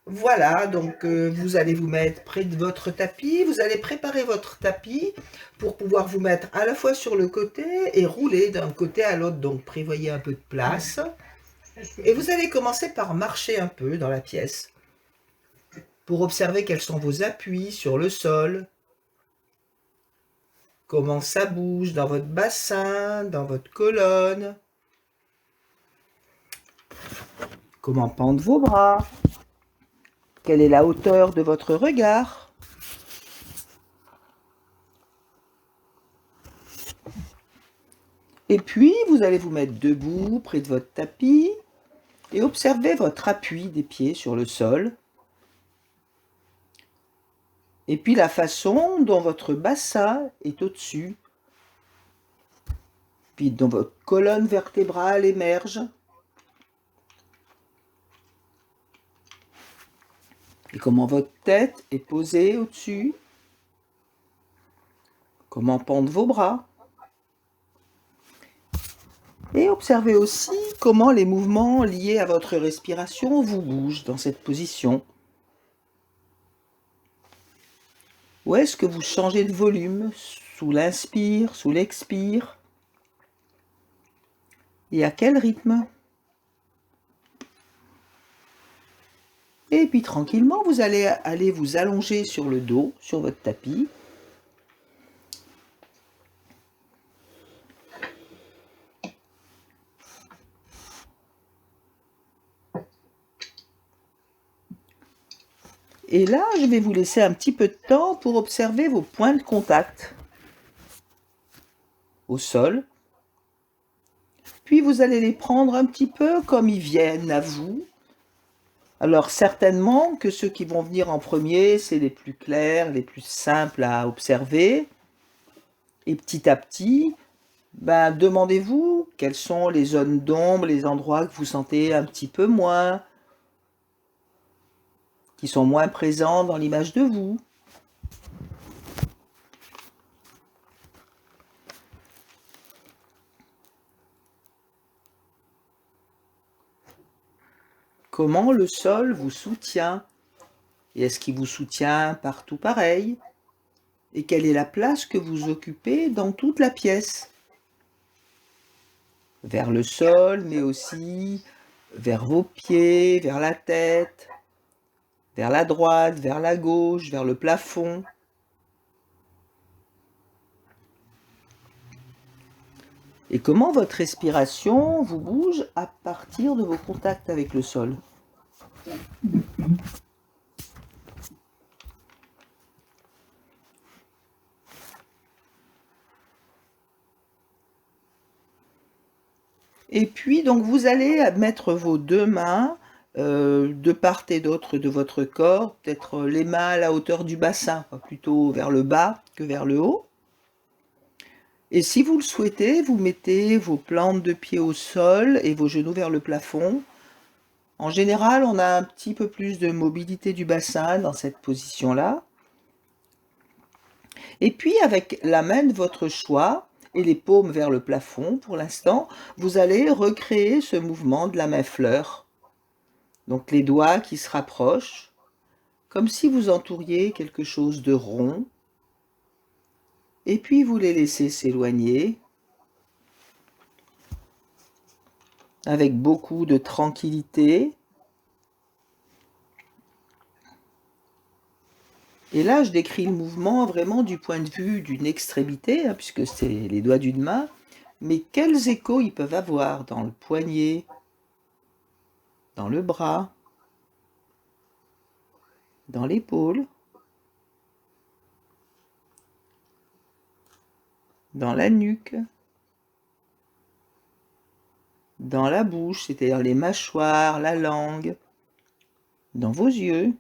Voilà, donc vous allez vous mettre près de votre tapis, vous allez préparer votre tapis pour pouvoir vous mettre à la fois sur le côté et rouler d'un côté à l'autre, donc prévoyez un peu de place. Et vous allez commencer par marcher un peu dans la pièce pour observer quels sont vos appuis sur le sol, comment ça bouge dans votre bassin, dans votre colonne, comment pendent vos bras, quelle est la hauteur de votre regard. Et puis, vous allez vous mettre debout près de votre tapis et observer votre appui des pieds sur le sol. Et puis la façon dont votre bassin est au-dessus. Puis dont votre colonne vertébrale émerge. Et comment votre tête est posée au-dessus. Comment pendent vos bras. Et observez aussi comment les mouvements liés à votre respiration vous bougent dans cette position. Où est-ce que vous changez de volume, sous l'inspire, sous l'expire? Et à quel rythme? Et puis tranquillement, vous allez aller vous allonger sur le dos, sur votre tapis. Et là, je vais vous laisser un petit peu de temps pour observer vos points de contact au sol. Puis vous allez les prendre un petit peu comme ils viennent à vous. Alors certainement que ceux qui vont venir en premier, c'est les plus clairs, les plus simples à observer. Et petit à petit, demandez-vous quelles sont les zones d'ombre, les endroits que vous sentez un petit peu moins, qui sont moins présents dans l'image de vous. Comment le sol vous soutient? Et est-ce qu'il vous soutient partout pareil? Et quelle est la place que vous occupez dans toute la pièce? Vers le sol, mais aussi vers vos pieds, vers la tête, vers la droite, vers la gauche, vers le plafond. Et comment votre respiration vous bouge à partir de vos contacts avec le sol? Et puis, donc, vous allez mettre vos deux mains de part et d'autre de votre corps, peut-être les mains à la hauteur du bassin, plutôt vers le bas que vers le haut. Et si vous le souhaitez, vous mettez vos plantes de pied au sol et vos genoux vers le plafond. En général, on a un petit peu plus de mobilité du bassin dans cette position-là. Et puis, avec la main de votre choix et les paumes vers le plafond, pour l'instant, vous allez recréer ce mouvement de la main fleur. Donc les doigts qui se rapprochent, comme si vous entouriez quelque chose de rond. Et puis vous les laissez s'éloigner avec beaucoup de tranquillité. Et là, je décris le mouvement vraiment du point de vue d'une extrémité, puisque c'est les doigts d'une main. Mais quels échos ils peuvent avoir dans le poignet, dans le bras, dans l'épaule, dans la nuque, dans la bouche, c'est-à-dire les mâchoires, la langue, dans vos yeux.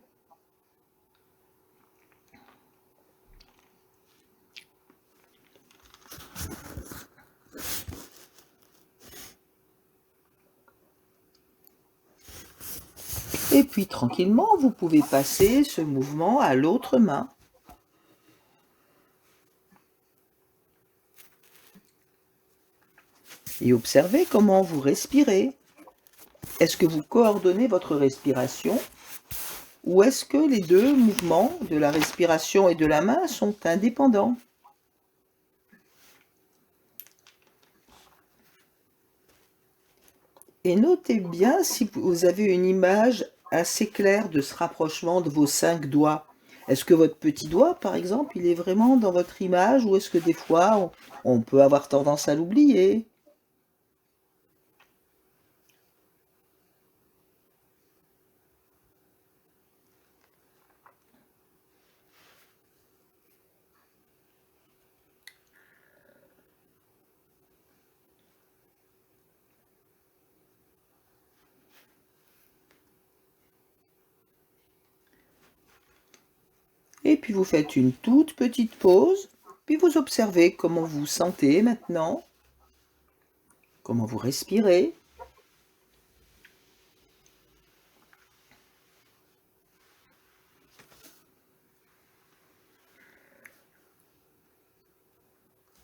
Et puis tranquillement, vous pouvez passer ce mouvement à l'autre main. Et observez comment vous respirez. Est-ce que vous coordonnez votre respiration? Ou est-ce que les deux mouvements de la respiration et de la main sont indépendants? Et notez bien si vous avez une image assez claire de ce rapprochement de vos 5 doigts. Est-ce que votre petit doigt, par exemple, il est vraiment dans votre image ou est-ce que des fois on peut avoir tendance à l'oublier? Et puis vous faites une toute petite pause, puis vous observez comment vous vous sentez maintenant, comment vous respirez.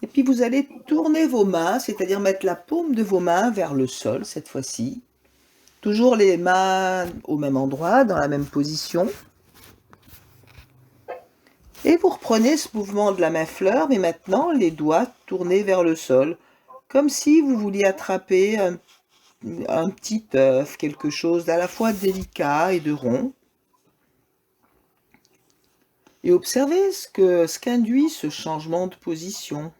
Et puis vous allez tourner vos mains, c'est-à-dire mettre la paume de vos mains vers le sol cette fois-ci. Toujours les mains au même endroit, dans la même position. Et vous reprenez ce mouvement de la main fleur, mais maintenant les doigts tournés vers le sol, comme si vous vouliez attraper un petit œuf, quelque chose d'à la fois délicat et de rond. Et observez ce qu'induit ce changement de position.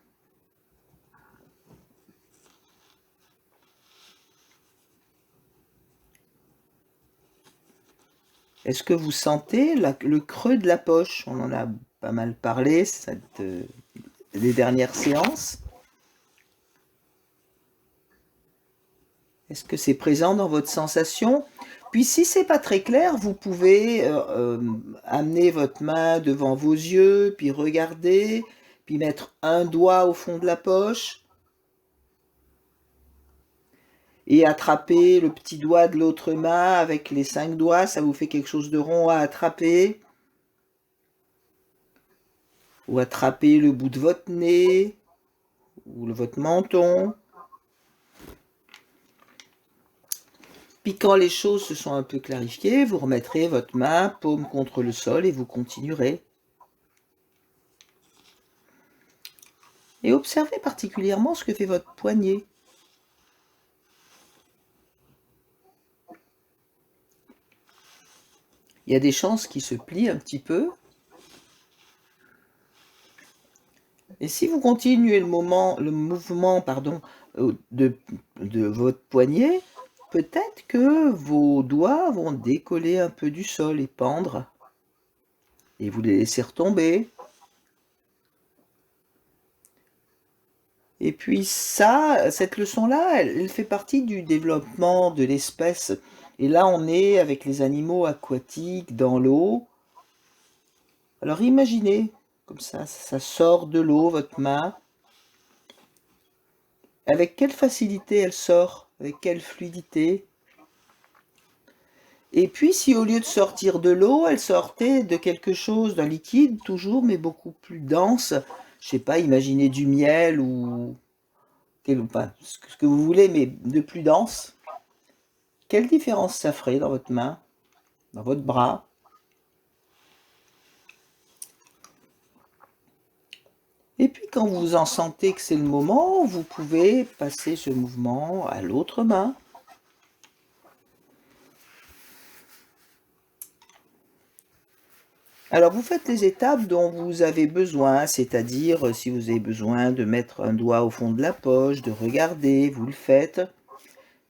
Est-ce que vous sentez le creux de la poche? On en a pas mal parlé les dernières séances. Est-ce que c'est présent dans votre sensation? Puis si c'est pas très clair, vous pouvez amener votre main devant vos yeux, puis regarder, puis mettre un doigt au fond de la poche et attraper le petit doigt de l'autre main avec les 5 doigts, ça vous fait quelque chose de rond à attraper. Ou attraper le bout de votre nez, ou votre menton. Puis quand les choses se sont un peu clarifiées, vous remettrez votre main paume contre le sol et vous continuerez. Et observez particulièrement ce que fait votre poignet. Il y a des chances qu'il se plie un petit peu. Et si vous continuez le mouvement de votre poignet, peut-être que vos doigts vont décoller un peu du sol et pendre. Et vous les laissez retomber. Et puis ça, cette leçon-là, elle fait partie du développement de l'espèce. Et là, on est avec les animaux aquatiques dans l'eau. Alors imaginez, comme ça sort de l'eau, votre main. Avec quelle facilité elle sort, avec quelle fluidité. Et puis si au lieu de sortir de l'eau, elle sortait de quelque chose, d'un liquide toujours, mais beaucoup plus dense, je sais pas, imaginez du miel ou enfin, ce que vous voulez, mais de plus dense. Quelle différence ça ferait dans votre main, dans votre bras? Et puis quand vous en sentez que c'est le moment, vous pouvez passer ce mouvement à l'autre main. Alors vous faites les étapes dont vous avez besoin, c'est-à-dire si vous avez besoin de mettre un doigt au fond de la poche, de regarder, vous le faites.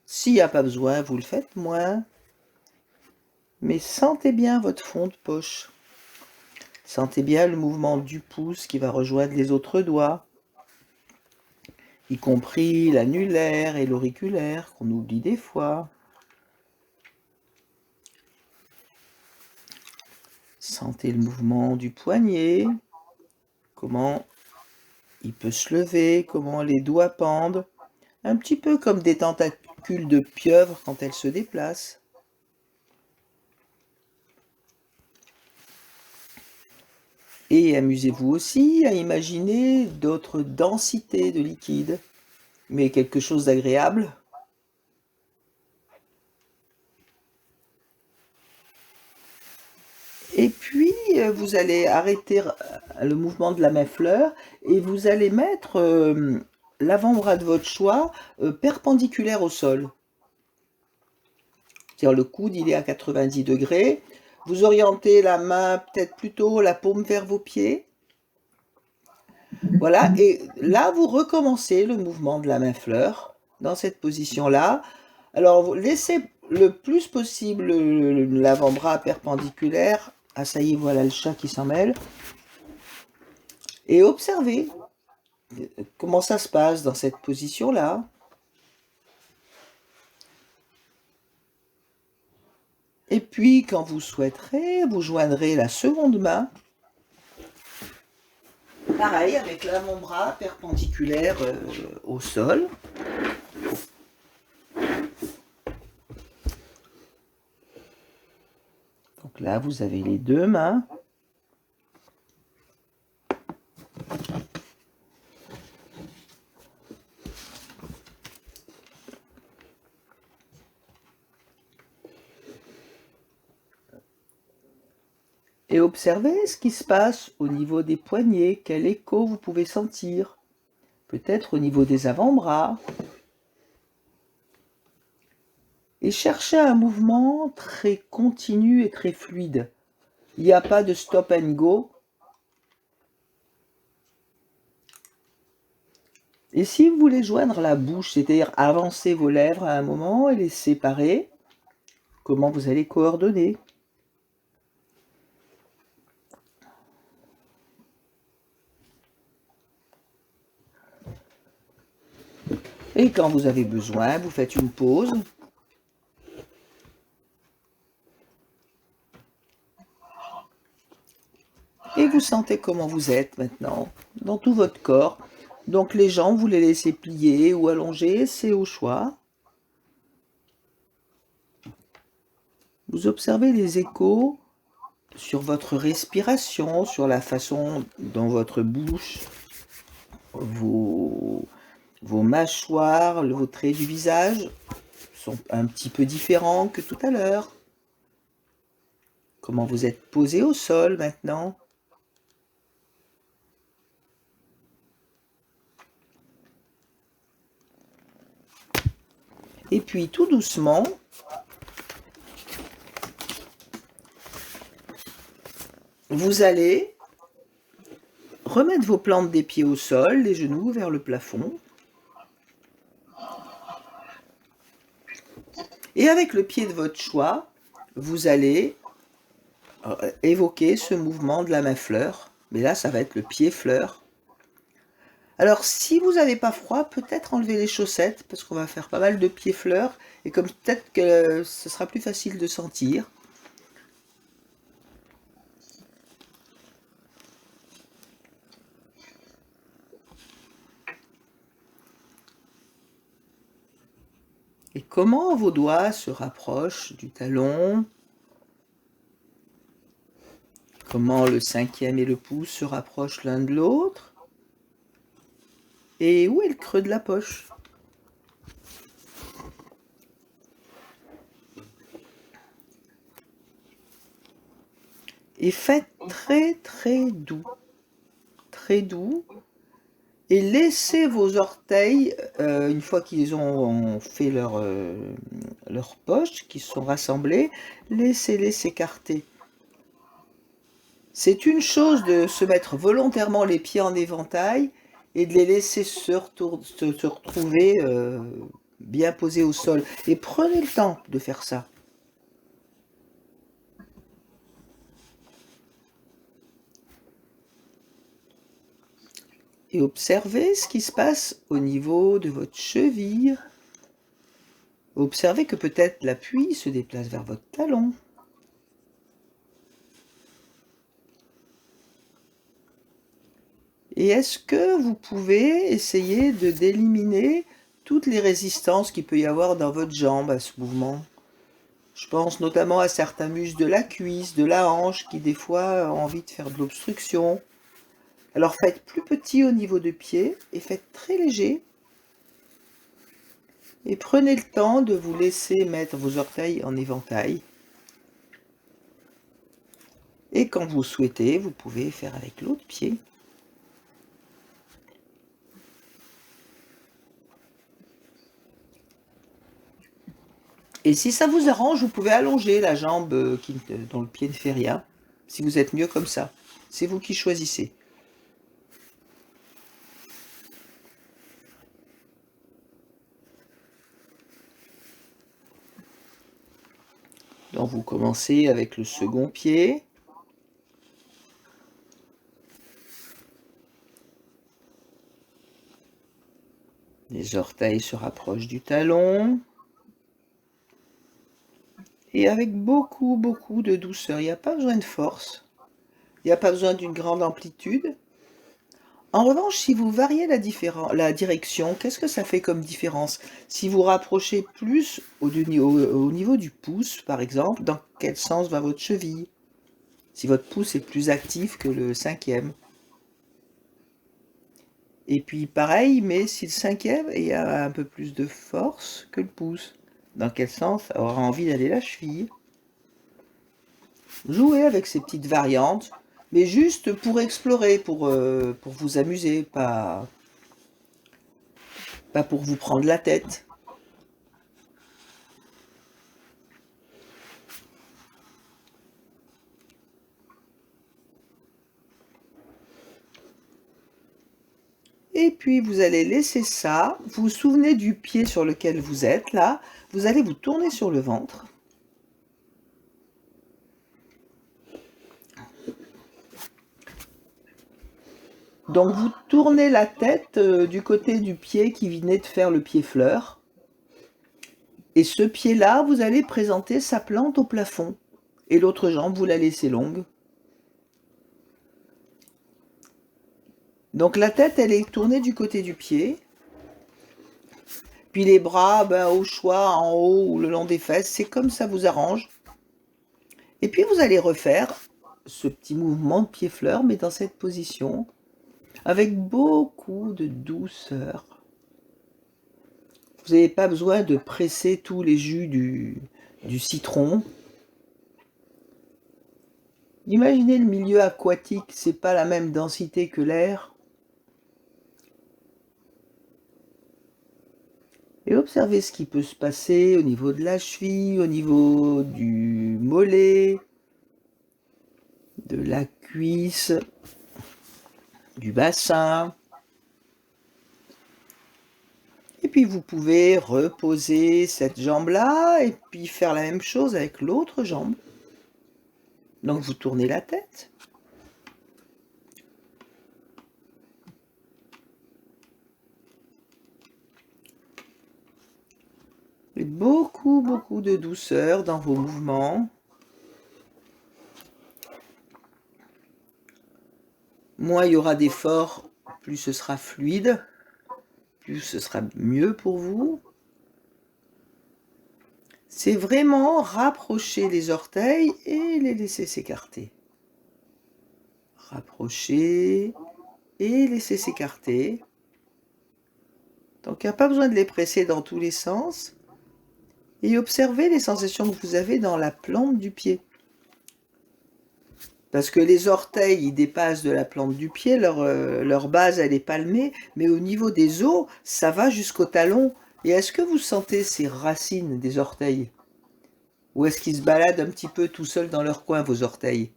S'il n'y a pas besoin, vous le faites moins. Mais sentez bien votre fond de poche. Sentez bien le mouvement du pouce qui va rejoindre les autres doigts, y compris l'annulaire et l'auriculaire qu'on oublie des fois. Sentez le mouvement du poignet, comment il peut se lever, comment les doigts pendent, un petit peu comme des tentacules de pieuvre quand elles se déplacent. Et amusez-vous aussi à imaginer d'autres densités de liquide, mais quelque chose d'agréable. vous allez arrêter le mouvement de la main-fleur et vous allez mettre l'avant-bras de votre choix perpendiculaire au sol. C'est-à-dire le coude, il est à 90 degrés. Vous orientez la main peut-être plutôt la paume vers vos pieds. Voilà, et là, vous recommencez le mouvement de la main-fleur dans cette position-là. Alors, vous laissez le plus possible l'avant-bras perpendiculaire. Ah, ça y est, voilà le chat qui s'en mêle. Et observez comment ça se passe dans cette position-là. Et puis, quand vous souhaiterez, vous joindrez la seconde main. Pareil, avec l'avant-bras perpendiculaire au sol. Donc là, vous avez les deux mains. Et observez ce qui se passe au niveau des poignets, quel écho vous pouvez sentir. Peut-être au niveau des avant-bras. Et cherchez un mouvement très continu et très fluide. Il n'y a pas de stop and go. Et si vous voulez joindre la bouche, c'est-à-dire avancer vos lèvres à un moment et les séparer, comment vous allez coordonner? Et quand vous avez besoin, vous faites une pause. Et vous sentez comment vous êtes maintenant, dans tout votre corps. Donc les jambes, vous les laissez plier ou allonger, c'est au choix. Vous observez les échos sur votre respiration, sur la façon dont votre bouche, vos mâchoires, vos traits du visage sont un petit peu différents que tout à l'heure. Comment vous êtes posé au sol maintenant. Et puis tout doucement, vous allez remettre vos plantes des pieds au sol, les genoux vers le plafond. Et avec le pied de votre choix, vous allez évoquer ce mouvement de la main-fleur. Mais là, ça va être le pied-fleur. Alors, si vous n'avez pas froid, peut-être enlever les chaussettes, parce qu'on va faire pas mal de pieds-fleurs, et comme peut-être que ce sera plus facile de sentir. Et comment vos doigts se rapprochent du talon. Comment le cinquième et le pouce se rapprochent l'un de l'autre. Et où est le creux de la poche? Et faites très très doux. Très doux. Et laissez vos orteils, une fois qu'ils ont fait leur poche, qu'ils sont rassemblés, laissez-les s'écarter. C'est une chose de se mettre volontairement les pieds en éventail et de les laisser se retrouver bien posés au sol. Et prenez le temps de faire ça. Et observez ce qui se passe au niveau de votre cheville. Observez que peut-être l'appui se déplace vers votre talon. Et est-ce que vous pouvez essayer d'éliminer toutes les résistances qu'il peut y avoir dans votre jambe à ce mouvement? Je pense notamment à certains muscles de la cuisse, de la hanche, qui des fois ont envie de faire de l'obstruction. Alors faites plus petit au niveau du pied et faites très léger. Et prenez le temps de vous laisser mettre vos orteils en éventail. Et quand vous souhaitez, vous pouvez faire avec l'autre pied. Et si ça vous arrange, vous pouvez allonger la jambe dont le pied ne fait rien, si vous êtes mieux comme ça. C'est vous qui choisissez. Donc vous commencez avec le second pied. Les orteils se rapprochent du talon. Et avec beaucoup, beaucoup de douceur. Il n'y a pas besoin de force. Il n'y a pas besoin d'une grande amplitude. En revanche, si vous variez la direction, qu'est-ce que ça fait comme différence? Si vous rapprochez plus au niveau du pouce, par exemple, dans quel sens va votre cheville? Si votre pouce est plus actif que le cinquième. Et puis pareil, mais si le cinquième il a un peu plus de force que le pouce, dans quel sens aura envie d'aller la cheville? Jouez avec ces petites variantes, mais juste pour explorer, pour vous amuser, pas pour vous prendre la tête. Et puis vous allez laisser ça, vous vous souvenez du pied sur lequel vous êtes là, vous allez vous tourner sur le ventre. Donc vous tournez la tête du côté du pied qui venait de faire le pied fleur. Et ce pied-là, vous allez présenter sa plante au plafond. Et l'autre jambe, vous la laissez longue. Donc la tête, elle est tournée du côté du pied. Puis les bras, au choix, en haut ou le long des fesses, c'est comme ça vous arrange. Et puis vous allez refaire ce petit mouvement de pied-fleur, mais dans cette position, avec beaucoup de douceur. Vous n'avez pas besoin de presser tous les jus du citron. Imaginez le milieu aquatique, c'est pas la même densité que l'air. Et observez ce qui peut se passer au niveau de la cheville, au niveau du mollet, de la cuisse, du bassin. Et puis vous pouvez reposer cette jambe-là et puis faire la même chose avec l'autre jambe. Donc vous tournez la tête. Et beaucoup, beaucoup de douceur dans vos mouvements. Moins il y aura d'efforts, plus ce sera fluide, plus ce sera mieux pour vous. C'est vraiment rapprocher les orteils et les laisser s'écarter. Rapprocher et laisser s'écarter. Donc il n'y a pas besoin de les presser dans tous les sens. Et observez les sensations que vous avez dans la plante du pied. Parce que les orteils, ils dépassent de la plante du pied, leur base, elle est palmée, mais au niveau des os, ça va jusqu'au talon. Et est-ce que vous sentez ces racines des orteils? Ou est-ce qu'ils se baladent un petit peu tout seuls dans leur coin, vos orteils?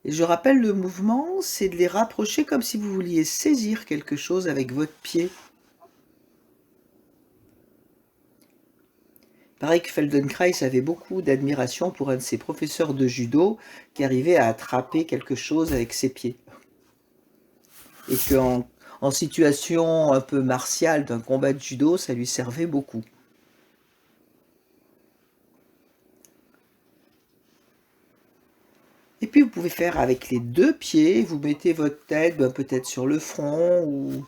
Et je rappelle, le mouvement, c'est de les rapprocher comme si vous vouliez saisir quelque chose avec votre pied. Pareil que Feldenkrais avait beaucoup d'admiration pour un de ses professeurs de judo qui arrivait à attraper quelque chose avec ses pieds. Et qu'en situation un peu martiale d'un combat de judo, ça lui servait beaucoup. Et puis vous pouvez faire avec les deux pieds, vous mettez votre tête peut-être sur le front ou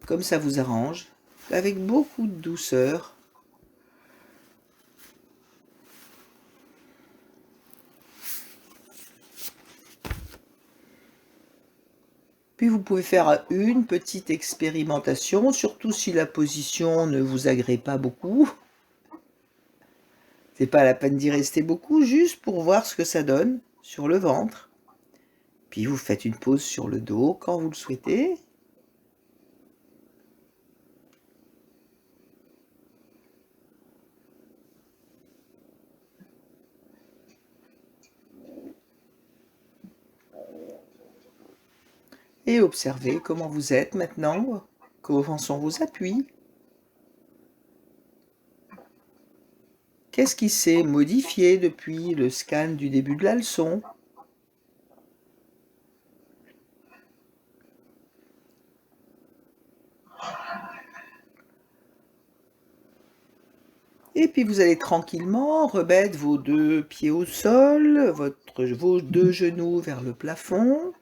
comme ça vous arrange, avec beaucoup de douceur. Puis vous pouvez faire une petite expérimentation, surtout si la position ne vous agrée pas beaucoup. C'est pas la peine d'y rester beaucoup, juste pour voir ce que ça donne sur le ventre. Puis vous faites une pause sur le dos quand vous le souhaitez. Et observez comment vous êtes maintenant, comment sont vos appuis. Qu'est-ce qui s'est modifié depuis le scan du début de la leçon? Et puis vous allez tranquillement remettre vos 2 pieds au sol, vos 2 genoux vers le plafond.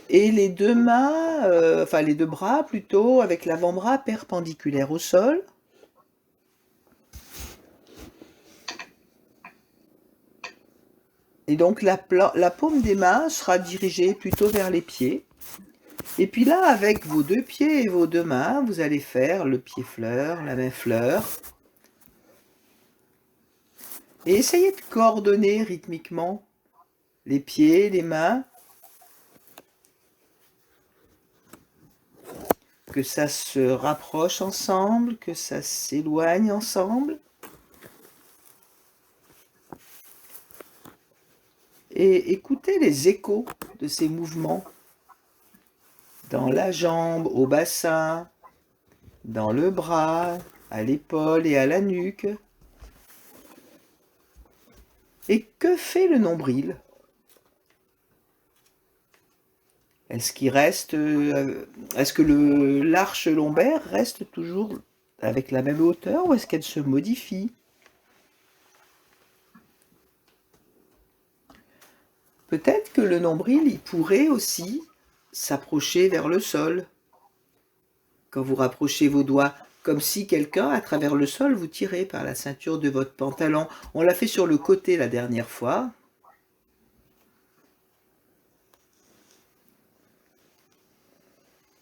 Et les 2 mains, enfin les 2 bras plutôt, avec l'avant-bras perpendiculaire au sol. Et donc la paume des mains sera dirigée plutôt vers les pieds. Et puis là, avec vos 2 pieds et vos 2 mains, vous allez faire le pied fleur, la main fleur. Et essayez de coordonner rythmiquement les pieds, les mains. Que ça se rapproche ensemble, que ça s'éloigne ensemble. Et écoutez les échos de ces mouvements dans la jambe, au bassin, dans le bras, à l'épaule et à la nuque. Et que fait le nombril? Est-ce que l'arche lombaire reste toujours avec la même hauteur ou est-ce qu'elle se modifie? Peut-être que le nombril, il pourrait aussi s'approcher vers le sol. Quand vous rapprochez vos doigts, comme si quelqu'un, à travers le sol, vous tirait par la ceinture de votre pantalon. On l'a fait sur le côté la dernière fois.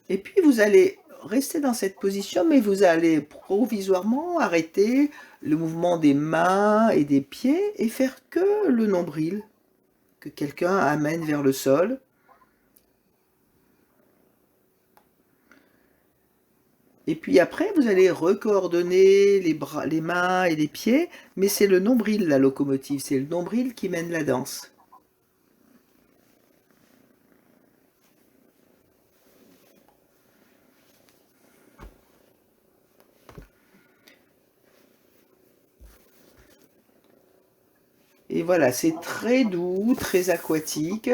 Et puis vous allez rester dans cette position, mais vous allez provisoirement arrêter le mouvement des mains et des pieds et faire que le nombril, que quelqu'un amène vers le sol. Et puis après, vous allez recoordonner les bras, les mains et les pieds, mais c'est le nombril la locomotive, c'est le nombril qui mène la danse. Et voilà, c'est très doux, très aquatique.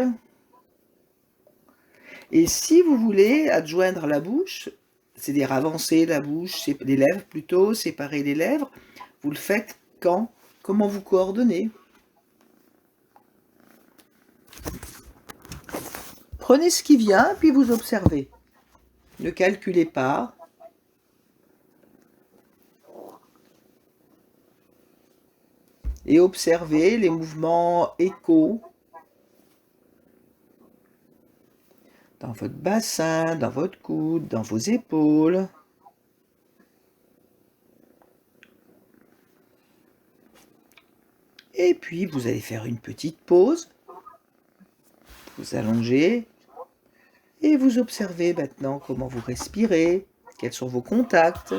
Et si vous voulez adjoindre la bouche, c'est-à-dire avancer la bouche, les lèvres plutôt, séparer les lèvres, vous le faites quand? Comment vous coordonnez? Prenez ce qui vient, puis vous observez. Ne calculez pas. Et observez les mouvements échos dans votre bassin, dans votre coude, dans vos épaules. Et puis vous allez faire une petite pause. Vous allongez. Et vous observez maintenant comment vous respirez, quels sont vos contacts.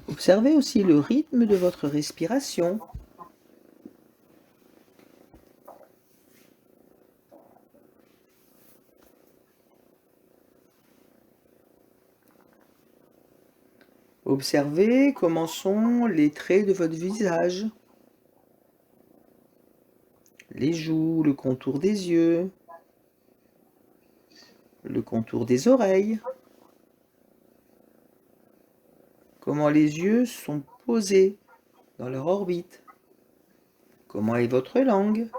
Observez aussi le rythme de votre respiration. Observez comment sont les traits de votre visage, les joues, le contour des yeux, le contour des oreilles, comment les yeux sont posés dans leur orbite. Comment est votre langue?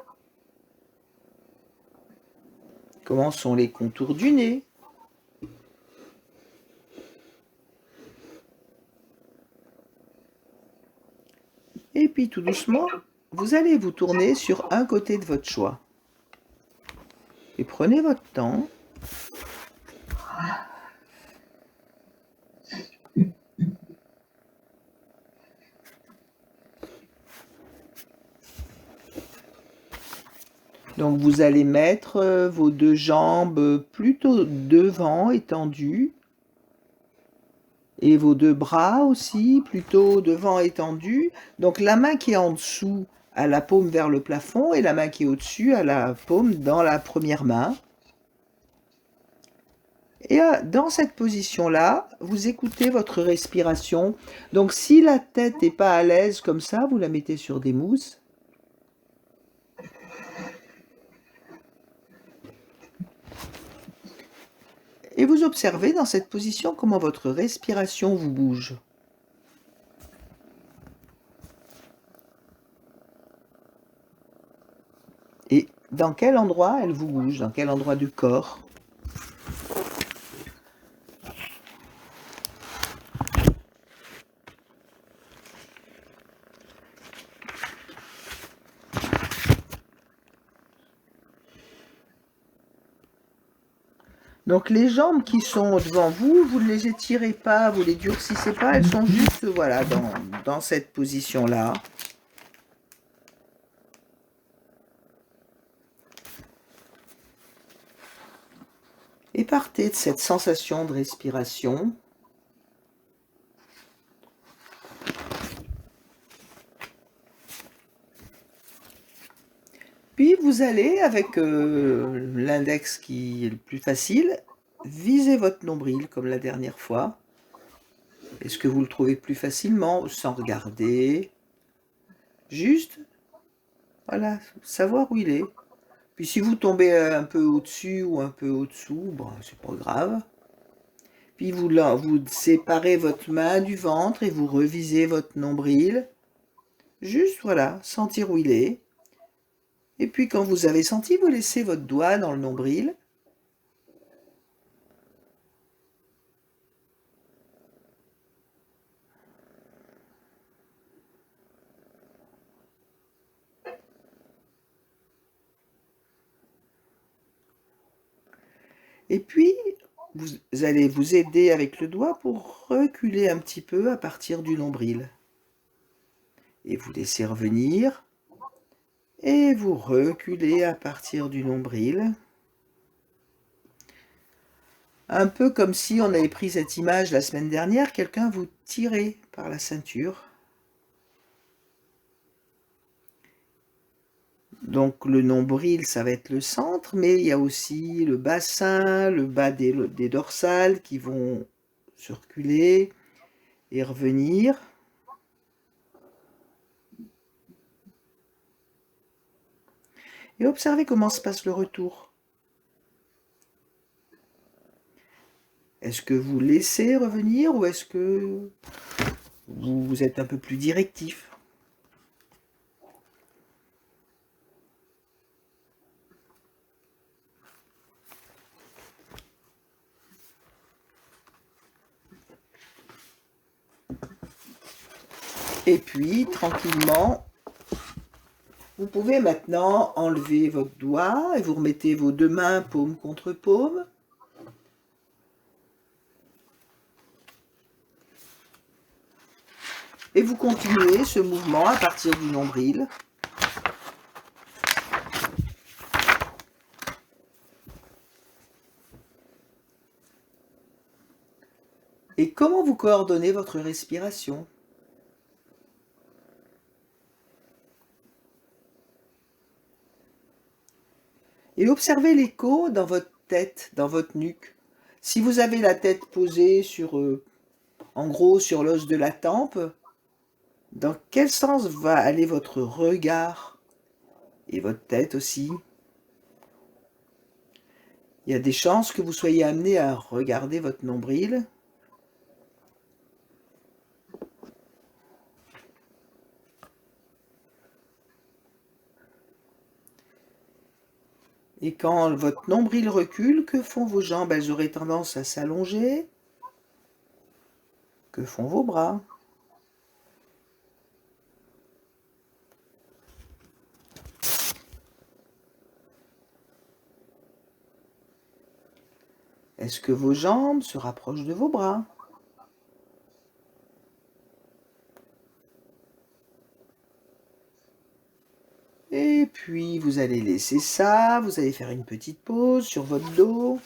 Comment sont les contours du nez? Et puis tout doucement, vous allez vous tourner sur un côté de votre choix. Et prenez votre temps. Donc vous allez mettre vos deux jambes plutôt devant, étendues. Et vos deux bras aussi, plutôt devant, étendus. Donc la main qui est en dessous a la paume vers le plafond et la main qui est au-dessus a la paume dans la première main. Et dans cette position-là, vous écoutez votre respiration. Donc si la tête n'est pas à l'aise comme ça, vous la mettez sur des mousses. Et vous observez dans cette position comment votre respiration vous bouge. Et dans quel endroit elle vous bouge, dans quel endroit du corps? Donc les jambes qui sont devant vous, vous ne les étirez pas, vous ne les durcissez pas, elles sont juste voilà, dans cette position-là. Et partez de cette sensation de respiration. Puis vous allez, avec l'index qui est le plus facile, viser votre nombril comme la dernière fois. Est-ce que vous le trouvez plus facilement, sans regarder? Juste, voilà, savoir où il est. Puis si vous tombez un peu au-dessus ou un peu au-dessous, bon, c'est pas grave. Puis vous séparez votre main du ventre et vous revisez votre nombril. Juste, voilà, sentir où il est. Et puis quand vous avez senti, vous laissez votre doigt dans le nombril. Et puis, vous allez vous aider avec le doigt pour reculer un petit peu à partir du nombril. Et vous laissez revenir. Et vous reculez à partir du nombril. Un peu comme si on avait pris cette image la semaine dernière, quelqu'un vous tirait par la ceinture. Donc le nombril, ça va être le centre, mais il y a aussi le bassin, le bas des dorsales qui vont circuler et revenir. Et observez comment se passe le retour. Est-ce que vous laissez revenir ou est-ce que vous êtes un peu plus directif? Et puis, tranquillement, vous pouvez maintenant enlever votre doigt et vous remettez vos deux mains paume contre paume. Et vous continuez ce mouvement à partir du nombril. Et comment vous coordonnez votre respiration? Et observez l'écho dans votre tête, dans votre nuque. Si vous avez la tête posée sur, en gros, sur l'os de la tempe, dans quel sens va aller votre regard et votre tête aussi? Il y a des chances que vous soyez amené à regarder votre nombril. Et quand votre nombril recule, que font vos jambes? Elles auraient tendance à s'allonger. Que font vos bras? Est-ce que vos jambes se rapprochent de vos bras? Et puis, vous allez laisser ça, vous allez faire une petite pause sur votre dos.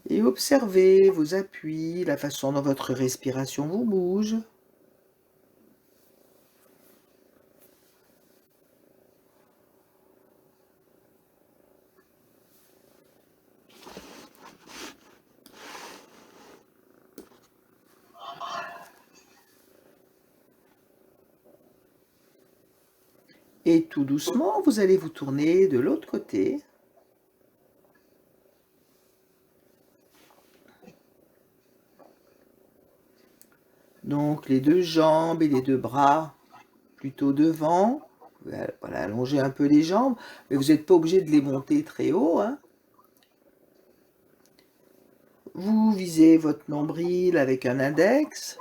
Et observez vos appuis, la façon dont votre respiration vous bouge. Et tout doucement, vous allez vous tourner de l'autre côté. Donc les deux jambes et les deux bras plutôt devant. Voilà, allongez un peu les jambes, mais vous n'êtes pas obligé de les monter très haut, hein. Vous visez votre nombril avec un index.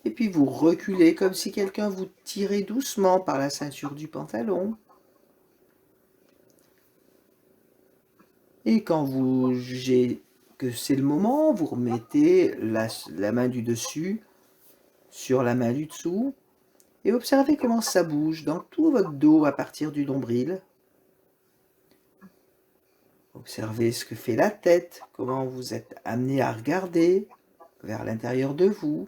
Et puis vous reculez comme si quelqu'un vous tirait doucement par la ceinture du pantalon. Et quand vous jugez que c'est le moment, vous remettez la main du dessus sur la main du dessous et observez comment ça bouge dans tout votre dos à partir du nombril. Observez ce que fait la tête, comment vous êtes amené à regarder vers l'intérieur de vous.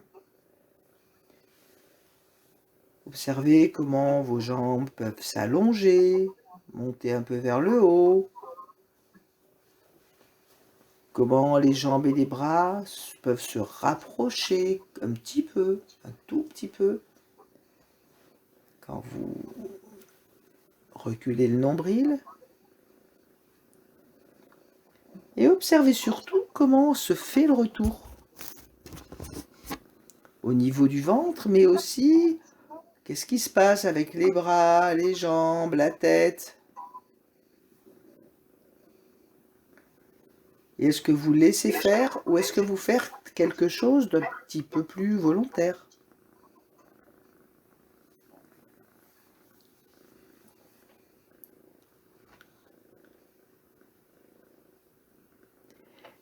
Observez comment vos jambes peuvent s'allonger, monter un peu vers le haut. Comment les jambes et les bras peuvent se rapprocher un petit peu, un tout petit peu. Quand vous reculez le nombril. Et observez surtout comment se fait le retour. Au niveau du ventre, mais aussi qu'est-ce qui se passe avec les bras, les jambes, la tête. Et est-ce que vous laissez faire ou est-ce que vous faites quelque chose d'un petit peu plus volontaire?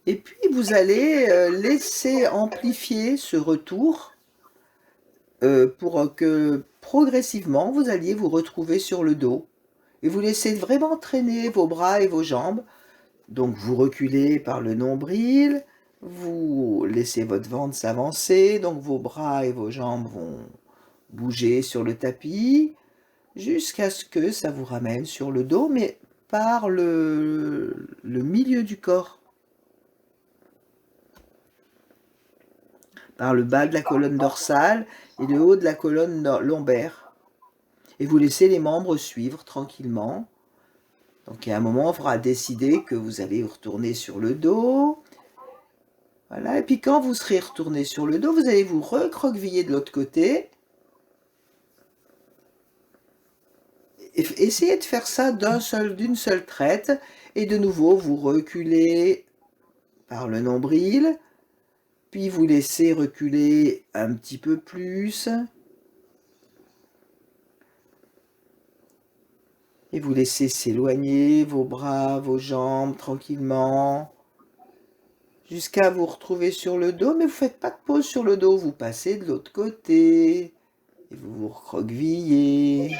Et puis vous allez laisser amplifier ce retour pour que progressivement vous alliez vous retrouver sur le dos. Et vous laissez vraiment traîner vos bras et vos jambes. Donc vous reculez par le nombril, vous laissez votre ventre s'avancer, donc vos bras et vos jambes vont bouger sur le tapis jusqu'à ce que ça vous ramène sur le dos, mais par le milieu du corps, par le bas de la colonne dorsale et le haut de la colonne lombaire. Et vous laissez les membres suivre tranquillement. Donc à un moment, il faudra décider que vous allez vous retourner sur le dos. Voilà, et puis quand vous serez retourné sur le dos, vous allez vous recroqueviller de l'autre côté. Et essayez de faire ça d'une seule traite. Et de nouveau, vous reculez par le nombril. Puis vous laissez reculer un petit peu plus. Et vous laissez s'éloigner vos bras, vos jambes tranquillement. Jusqu'à vous retrouver sur le dos, mais vous ne faites pas de pause sur le dos. Vous passez de l'autre côté. Et vous vous recroquevillez.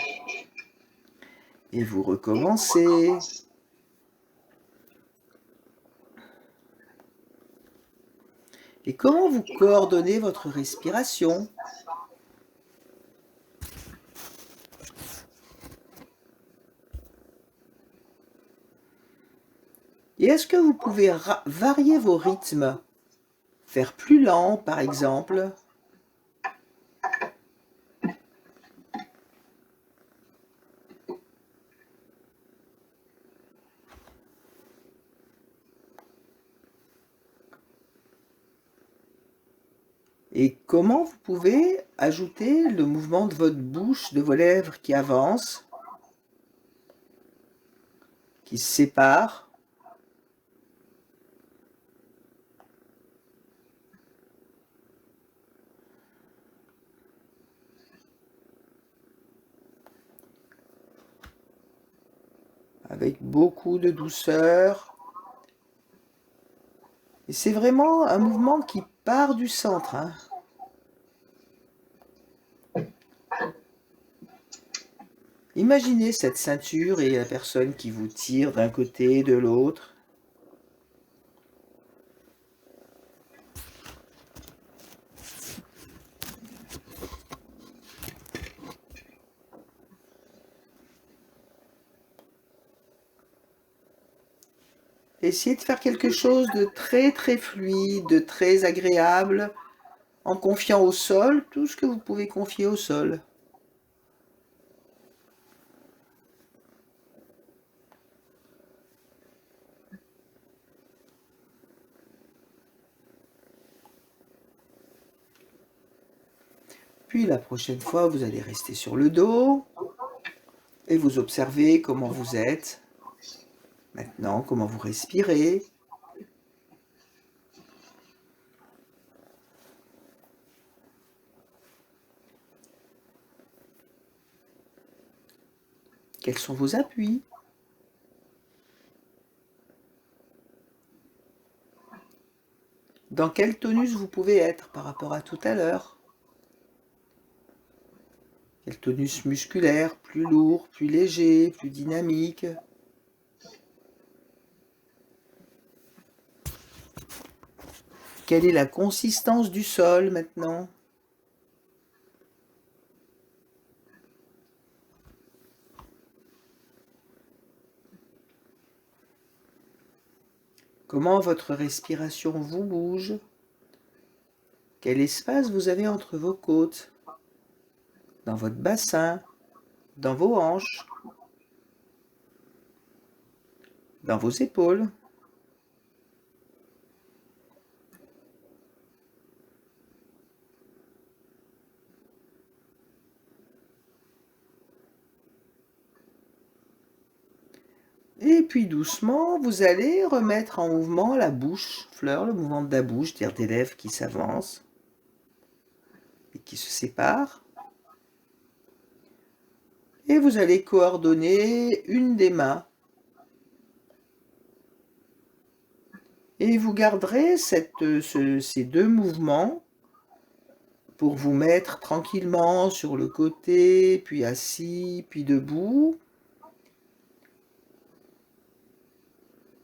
Et vous recommencez. Et comment vous coordonnez votre respiration? Et est-ce que vous pouvez varier vos rythmes? Faire plus lent, par exemple? Et comment vous pouvez ajouter le mouvement de votre bouche, de vos lèvres qui avancent, qui se séparent, avec beaucoup de douceur. Et c'est vraiment un mouvement qui part du centre, hein. Imaginez cette ceinture et la personne qui vous tire d'un côté, de l'autre. Essayez de faire quelque chose de très très fluide, de très agréable, en confiant au sol tout ce que vous pouvez confier au sol. Puis la prochaine fois, vous allez rester sur le dos et vous observez comment vous êtes. Maintenant, comment vous respirez. Quels sont vos appuis? Dans quel tonus vous pouvez être par rapport à tout à l'heure? Quel tonus musculaire? Plus lourd, plus léger, plus dynamique? Quelle est la consistance du sol maintenant? Comment votre respiration vous bouge? Quel espace vous avez entre vos côtes? Dans votre bassin? Dans vos hanches? Dans vos épaules? Et puis doucement, vous allez remettre en mouvement la bouche, fleur, le mouvement de la bouche, c'est-à-dire des lèvres qui s'avancent et qui se séparent. Et vous allez coordonner une des mains. Et vous garderez ces deux mouvements pour vous mettre tranquillement sur le côté, puis assis, puis debout.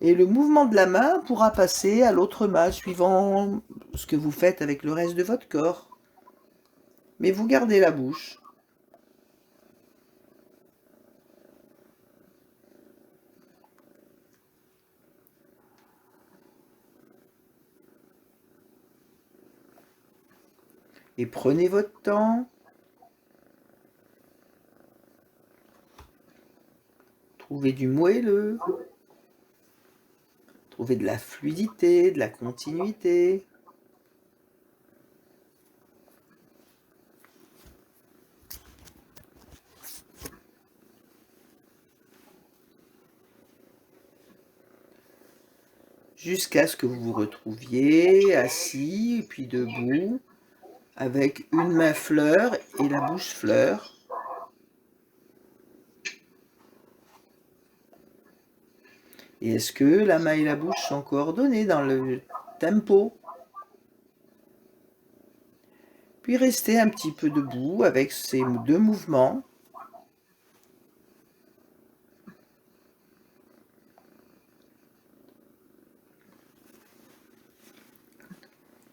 Et le mouvement de la main pourra passer à l'autre main, suivant ce que vous faites avec le reste de votre corps. Mais vous gardez la bouche. Et prenez votre temps. Trouvez du moelleux. Trouvez de la fluidité, de la continuité. Jusqu'à ce que vous vous retrouviez assis, puis debout, avec une main fleur et la bouche fleur. Et est-ce que la main et la bouche sont coordonnées dans le tempo? Puis restez un petit peu debout avec ces deux mouvements.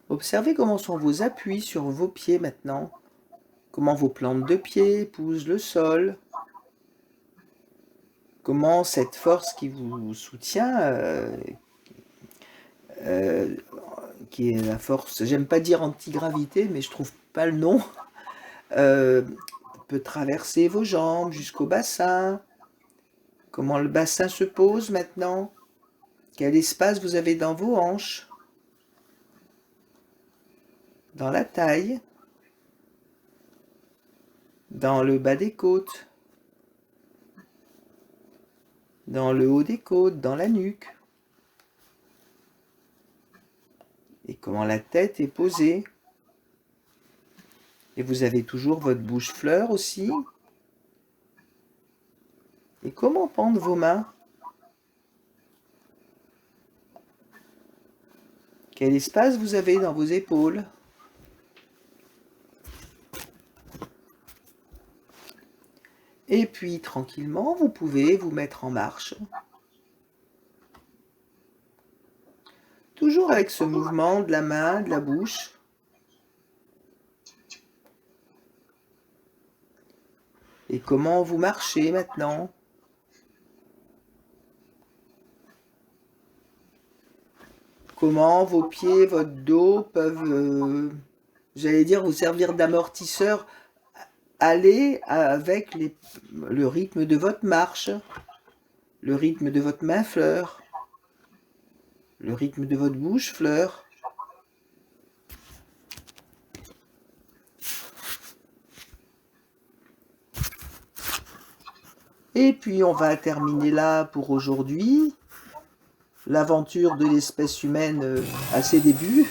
Observez comment sont vos appuis sur vos pieds maintenant. Comment vos plantes de pied épousent le sol. Comment cette force qui vous soutient, qui est la force, j'aime pas dire antigravité, mais je trouve pas le nom, euh, peut traverser vos jambes jusqu'au bassin. Comment le bassin se pose maintenant? Quel espace vous avez dans vos hanches? dans la taille, dans le bas des côtes, dans le haut des côtes, dans la nuque. Et comment la tête est posée. Et vous avez toujours votre bouche fleur aussi. Et comment pendent vos mains? Quel espace vous avez dans vos épaules? Et puis, tranquillement, vous pouvez vous mettre en marche. Toujours avec ce mouvement de la main, de la bouche. Et comment vous marchez maintenant? Comment vos pieds, votre dos peuvent, j'allais dire, vous servir d'amortisseur, aller avec le rythme de votre marche, le rythme de votre main fleur, le rythme de votre bouche fleur. Et puis on va terminer là pour aujourd'hui. L'aventure de l'espèce humaine à ses débuts.